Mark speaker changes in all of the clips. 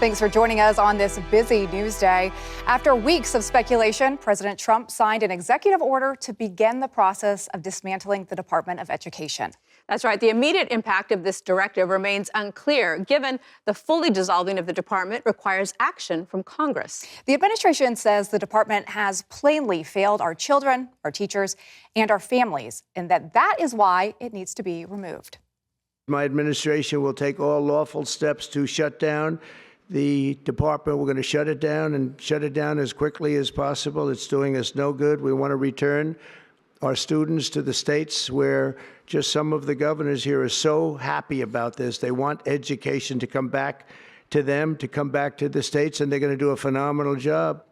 Speaker 1: Thanks for joining us on this busy news day. After weeks of speculation, President Trump signed an executive order to begin the process of dismantling the Department of Education.
Speaker 2: That's right. The immediate impact of this directive remains unclear, given the fully dissolving of the department requires action from Congress.
Speaker 1: The administration says the department has plainly failed our children, our teachers, and our families, and that is why it needs to be removed.
Speaker 3: My administration will take all lawful steps to shut down the department. We're going to shut it down and shut it down as quickly as possible. It's doing us no good. We want to return our students to the states where just some of the governors here are so happy about this. They want education to come back to them, to come back to the states, and they're going to do a phenomenal job.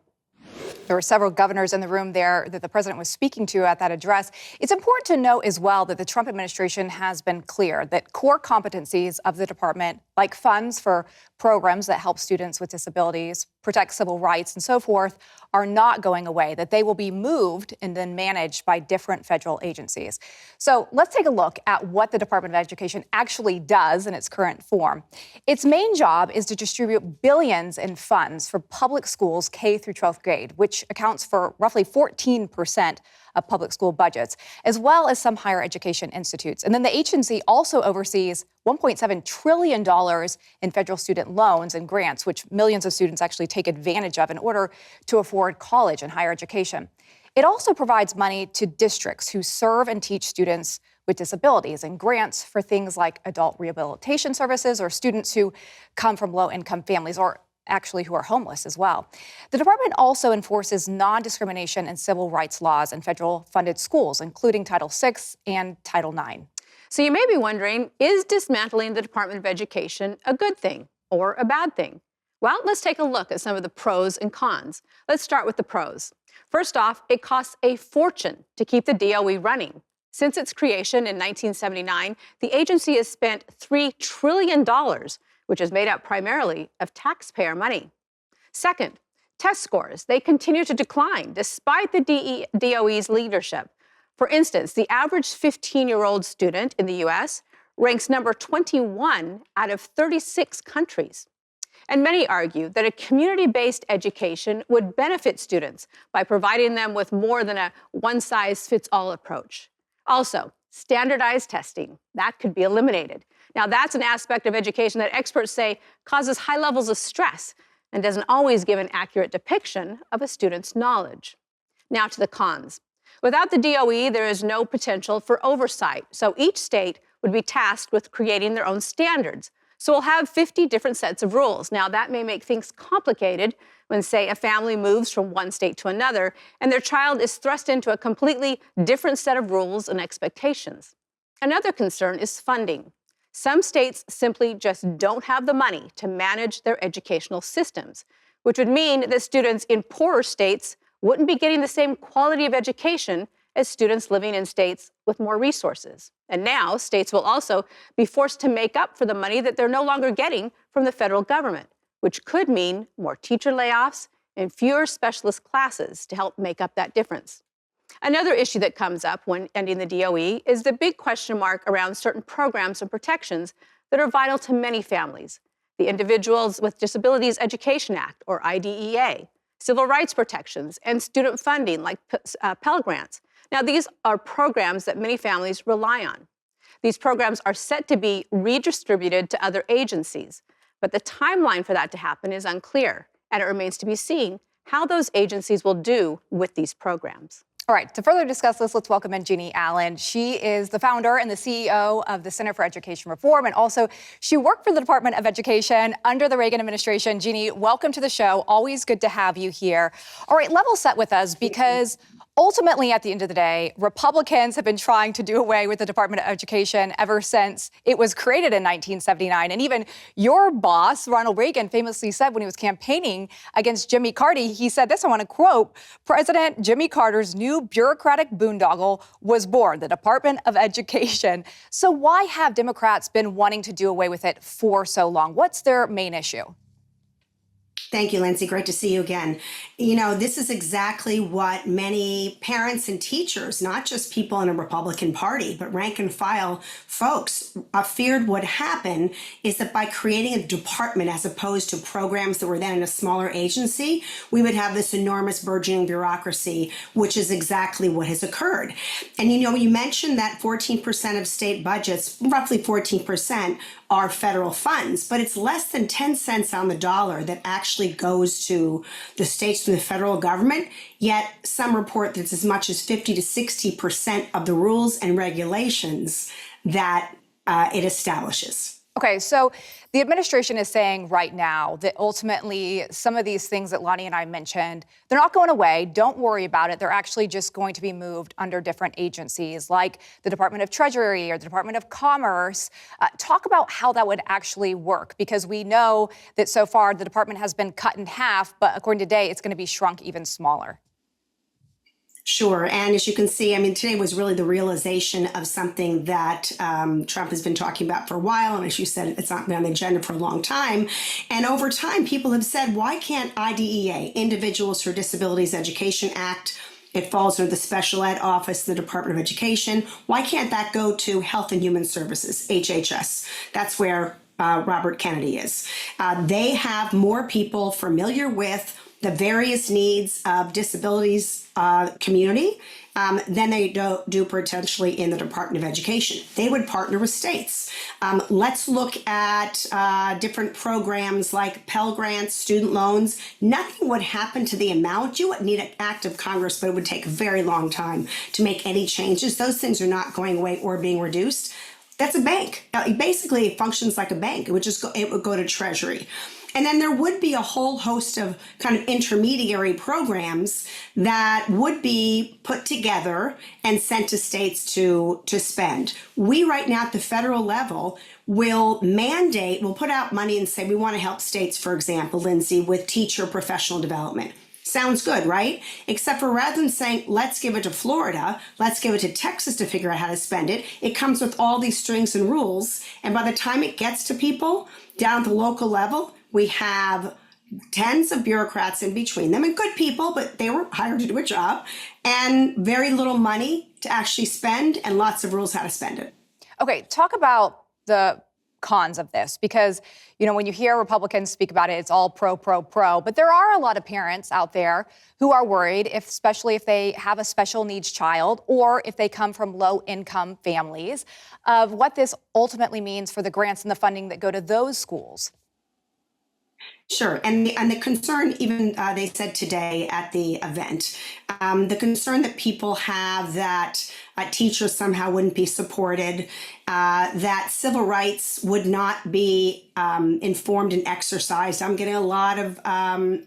Speaker 1: There were several governors in the room there that the president was speaking to at that address. It's important to note as well that the Trump administration has been clear that core competencies of the department, like funds for programs that help students with disabilities, protect civil rights, and so forth, are not going away, that they will be moved and then managed by different federal agencies. So let's take a look at what the Department of Education actually does in its current form. Its main job is to distribute billions in funds for public schools K through 12th grade, which accounts for roughly 14% of public school budgets, as well as some higher education institutes. And then the agency also oversees $1.7 trillion in federal student loans and grants, which millions of students actually take advantage of in order to afford college and higher education. It also provides money to districts who serve and teach students with disabilities and grants for things like adult rehabilitation services or students who come from low-income families or actually who are homeless as well. The department also enforces non-discrimination and civil rights laws in federal funded schools, including Title VI and Title IX.
Speaker 2: So you may be wondering, is dismantling the Department of Education a good thing or a bad thing? Well, let's take a look at some of the pros and cons. Let's start with the pros. First off, it costs a fortune to keep the DOE running. Since its creation in 1979, the agency has spent $3 trillion, which is made up primarily of taxpayer money. Second, test scores. They continue to decline despite the DOE's leadership. For instance, the average 15-year-old student in the U.S. ranks number 21 out of 36 countries. And many argue that a community-based education would benefit students by providing them with more than a one-size-fits-all approach. Also, standardized testing, that could be eliminated. Now, that's an aspect of education that experts say causes high levels of stress and doesn't always give an accurate depiction of a student's knowledge. Now to the cons. Without the DOE, there is no potential for oversight, so each state would be tasked with creating their own standards. So we'll have 50 different sets of rules. Now, that may make things complicated when, say, a family moves from one state to another and their child is thrust into a completely different set of rules and expectations. Another concern is funding. Some states simply just don't have the money to manage their educational systems, which would mean that students in poorer states wouldn't be getting the same quality of education as students living in states with more resources. And now states will also be forced to make up for the money that they're no longer getting from the federal government, which could mean more teacher layoffs and fewer specialist classes to help make up that difference. Another issue that comes up when ending the DOE is the big question mark around certain programs and protections that are vital to many families. The Individuals with Disabilities Education Act, or IDEA, civil rights protections, and student funding like Pell Grants. Now, these are programs that many families rely on. These programs are set to be redistributed to other agencies, but the timeline for that to happen is unclear, and it remains to be seen how those agencies will do with these programs.
Speaker 1: All right, to further discuss this, let's welcome in Jeanne Allen. She is the founder and the CEO of the Center for Education Reform, and also she worked for the Department of Education under the Reagan administration. Jeanne, welcome to the show. Always good to have you here. All right, level set with us, because ultimately, at the end of the day, Republicans have been trying to do away with the Department of Education ever since it was created in 1979. And even your boss, Ronald Reagan, famously said when he was campaigning against Jimmy Carter, he said this, I want to quote, "President Jimmy Carter's new bureaucratic boondoggle was born, the Department of Education." So why have Democrats been wanting to do away with it for so long? What's their main issue?
Speaker 4: Thank you, Lindsay. Great to see you again. You know, this is exactly what many parents and teachers, not just people in a Republican Party, but rank and file folks feared would happen, is that by creating a department as opposed to programs that were then in a smaller agency, we would have this enormous burgeoning bureaucracy, which is exactly what has occurred. And you know, you mentioned that 14% of state budgets, roughly 14%, are federal funds, but it's less than 10 cents on the dollar that actually goes to the states from the federal government. Yet some report that it's as much as 50 to 60% of the rules and regulations that it establishes.
Speaker 1: Okay, so the administration is saying right now that ultimately some of these things that Lonnie and I mentioned, they're not going away. Don't worry about it. They're actually just going to be moved under different agencies like the Department of Treasury or the Department of Commerce. Talk about how that would actually work, because we know that so far the department has been cut in half, but according to today, it's going to be shrunk even smaller.
Speaker 4: Sure. And as you can see, I mean, today was really the realization of something that Trump has been talking about for a while. And as you said, it's not been on the agenda for a long time. And over time, people have said, why can't IDEA, Individuals for Disabilities Education Act, it falls under the Special Ed Office, the Department of Education, why can't that go to Health and Human Services, HHS? That's where Robert Kennedy is. They have more people familiar with the various needs of disabilities community than they do potentially in the Department of Education. They would partner with states. Let's look at different programs like Pell Grants, student loans. Nothing would happen to the amount. You would need an act of Congress, but it would take a very long time to make any changes. Those things are not going away or being reduced. That's a bank. Basically, it functions like a bank. It would go to Treasury. And then there would be a whole host of kind of intermediary programs that would be put together and sent to states to spend. We right now at the federal level will put out money and say we want to help states, for example, Lindsay, with teacher professional development. Sounds good, right? Except for rather than saying, let's give it to Florida, let's give it to Texas to figure out how to spend it, it comes with all these strings and rules. And by the time it gets to people down at the local level, we have tens of bureaucrats in between them, and good people, but they were hired to do a job, and very little money to actually spend and lots of rules how to spend it.
Speaker 1: Okay, talk about the cons of this, because, you know, when you hear Republicans speak about it, it's all pro, but there are a lot of parents out there who are worried, especially if they have a special needs child or if they come from low income families, of what this ultimately means for the grants and the funding that go to those schools.
Speaker 4: Sure. And the concern, even they said today at the event, the concern that people have that teachers somehow wouldn't be supported, that civil rights would not be informed and exercised. I'm getting a lot of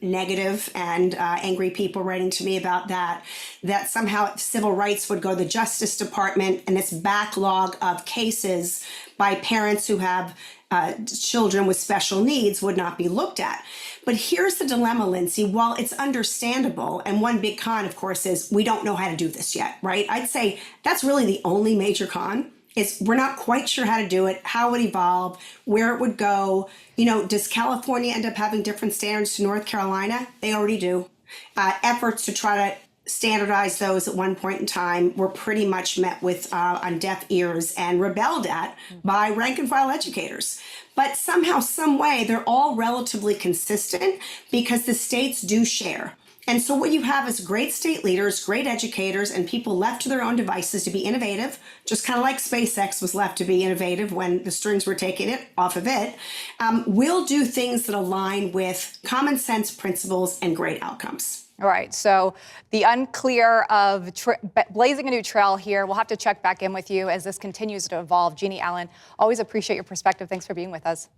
Speaker 4: negative and angry people writing to me about that somehow civil rights would go to the Justice Department, and this backlog of cases by parents who have children with special needs would not be looked at. But here's the dilemma, Lindsay. While it's understandable, and one big con, of course, is we don't know how to do this yet, right? I'd say that's really the only major con, is we're not quite sure how to do it, how it would evolve, where it would go. You know, does California end up having different standards to North Carolina? They already do. Efforts to try to standardize those at one point in time were pretty much met with on deaf ears and rebelled at by rank and file educators. But somehow, some way, they're all relatively consistent because the states do share. And so what you have is great state leaders, great educators, and people left to their own devices to be innovative, just kind of like SpaceX was left to be innovative when the strings were taken off of it, will do things that align with common sense principles and great outcomes.
Speaker 1: All right, so the unclear of blazing a new trail here. We'll have to check back in with you as this continues to evolve. Jeanne Allen, always appreciate your perspective. Thanks for being with us.